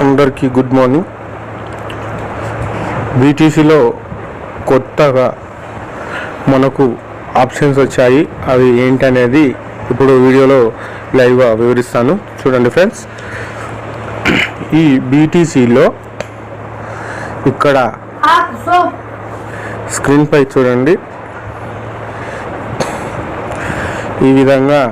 అందరికీ good morning. బీటీసీలో కొత్తగా మనకు ఆప్షన్స్ వచ్చాయి. అవి ఏంటనేది ఇప్పుడు వీడియోలో లైవ్గా వివరిస్తాను. చూడండి ఫ్రెండ్స్, ఈ బీటీసీలో ఇక్కడ స్క్రీన్ పై చూడండి, ఈ విధంగా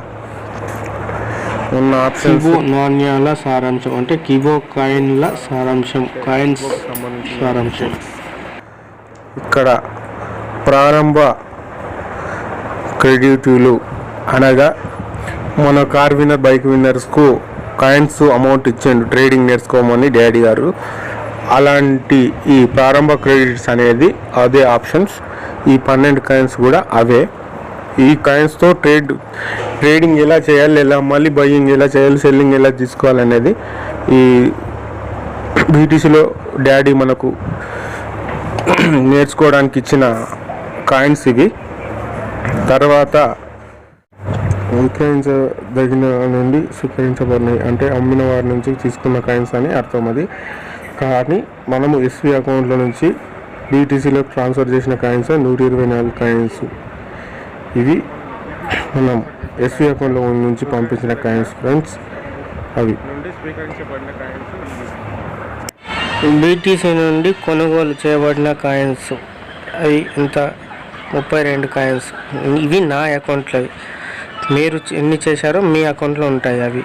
ఉన్న ఆప్షన్స్. నాణ్యాల సారాంశం అంటే కిబో కాయిన్ల సారాంశం, కాయిన్స్ సారాంశం. ఇక్కడ ప్రారంభ క్రెడిట్లు అనగా మన కార్ విన్నర్, బైక్ విన్నర్స్కు కాయిన్స్ అమౌంట్ ఇచ్చిండు ట్రేడింగ్ నేర్చుకోమని డాడీ గారు. అలాంటి ఈ ప్రారంభ క్రెడిట్స్ అనేది అదే ఆప్షన్స్. ఈ 12 కాయిన్స్ కూడా అవే. ఈ కాయిన్స్తో ట్రేడింగ్ ఎలా చేయాలి, ఎలా మళ్ళీ బయ్యింగ్ ఎలా చేయాలి, సెల్లింగ్ ఎలా తీసుకోవాలనేది ఈ బీటీసీలో డాడీ మనకు నేర్చుకోవడానికి ఇచ్చిన కాయిన్స్ ఇవి. తర్వాత విక్రయించదగిన నుండి స్వీకరించబడినాయి అంటే అమ్మిన వారి నుంచి తీసుకున్న కాయిన్స్ అని అర్థం. అది కానీ మనము ఎస్వి అకౌంట్లో నుంచి బీటీసీలో ట్రాన్స్ఫర్ చేసిన కాయిన్స్ 124 కాయిన్స్. ఇవి మనం ఎస్వి అకౌంట్లో నుంచి పంపించిన కాయిన్స్ ఫ్రెండ్స్. అవి బీటీసీ నుండి కొనుగోలు చేయబడిన కాయిన్స్ అవి ఎంత 32 కాయిన్స్. ఇవి నా అకౌంట్లో, మీరు ఎన్ని చేశారో మీ అకౌంట్లో ఉంటాయి. అవి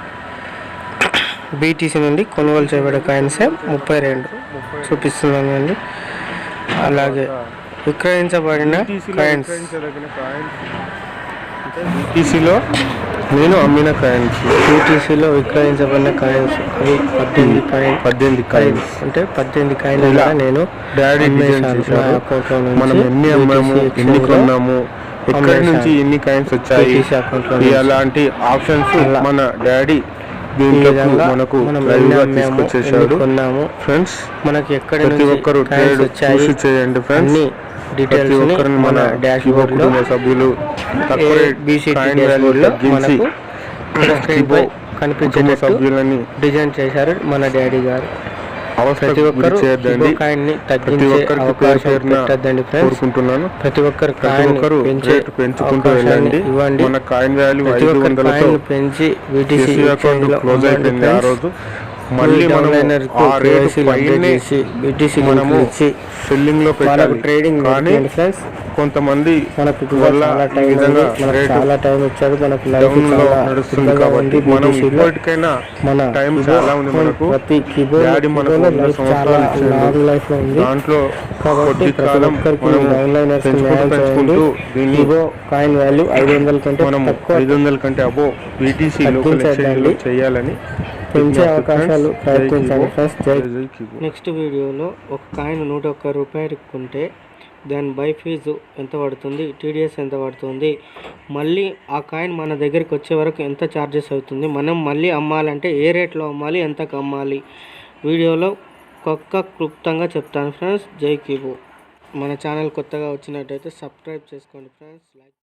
బీటీసీ నుండి కొనుగోలు చేయబడిన కాయిన్సే 32 చూపిస్తున్నాను అండి. అలాగే విక్రయించబడిన కాయిన్స్ బీటీసీలో నేను అమ్మిన కాయిన్స్, బీటీసీలో విక్రయించబడిన కాయిన్స్ అవి 18 కాయిన్స్ అంటే 18 కాయిన్లు నేను డాడీ మనం ఎన్ని అమ్మాము, ఎన్ని కొన్నాము, ఎక్కడి నుంచి ఎన్ని కాయిన్స్ వచ్చాయి, అలాంటి ఆప్షన్స్ మన డాడీ దీంట్లో మనకు తీసుకొచ్చేసాడు ఫ్రెండ్స్. మనకి ఎక్కడ ప్రతి ఒక్కరు చూసి చేయండి ఫ్రెండ్స్. డీటెయిల్స్ మన డాష్ బోర్డులో సభ్యులు కనిపించే సభ్యులని డిజైన్ చేశారు మన డాడీ గారు. ప్రతి ఒక్కరు ప్రతి ఒక్కరికి కోరుకుంటున్నాను. ప్రతి ఒక్కరు పెంచుకుంటూ వెళ్ళండి. మన కాయిన్ వాల్యూ 500తో పెంచి అకౌంట్ క్లోజ్ అయిపోయింది ఆ రోజు. మళ్ళీ మనము సెల్లింగ్ లో పెట్టాలి. ట్రేడింగ్ కానీ కొంతమంది మనకు చాలా టైం ఇచ్చారు, మనకు డౌన్ లో నడుస్తుంది కాబట్టి మనం ఇప్పటికైనా మన టైం చాలా ఉంది. మనకు డాడీ మనకు 100 సంవత్సరాలు ఇచ్చిండు. దాంట్లో కొద్ది కాలం పెంచుకుంటూ దీన్ని కాయిన్ వాల్యూ 500 కంటే మనం 500 కంటే అబో బీటీసీ లోకల్ ఎక్స్చేంజ్ చేయాలని పెంచే అవకాశాలు ప్రయత్నించండి ఫ్రెండ్స్. నెక్స్ట్ వీడియోలో ఒక కాయిన్ 101 రూపాయలకి కొంటే దాని బై ఫీజు ఎంత పడుతుంది, టీడీఎస్ ఎంత పడుతుంది, మళ్ళీ ఆ కాయిన్ మన దగ్గరికి వచ్చే వరకు ఎంత ఛార్జెస్ అవుతుంది, మనం మళ్ళీ అమ్మాలంటే ఏ రేట్లో అమ్మాలి, ఎంతకు అమ్మాలి వీడియోలో క్లుప్తంగా చెప్తాను ఫ్రెండ్స్. జై కిబో. మన ఛానల్ కొత్తగా వచ్చినట్టయితే సబ్స్క్రైబ్ చేసుకోండి ఫ్రెండ్స్.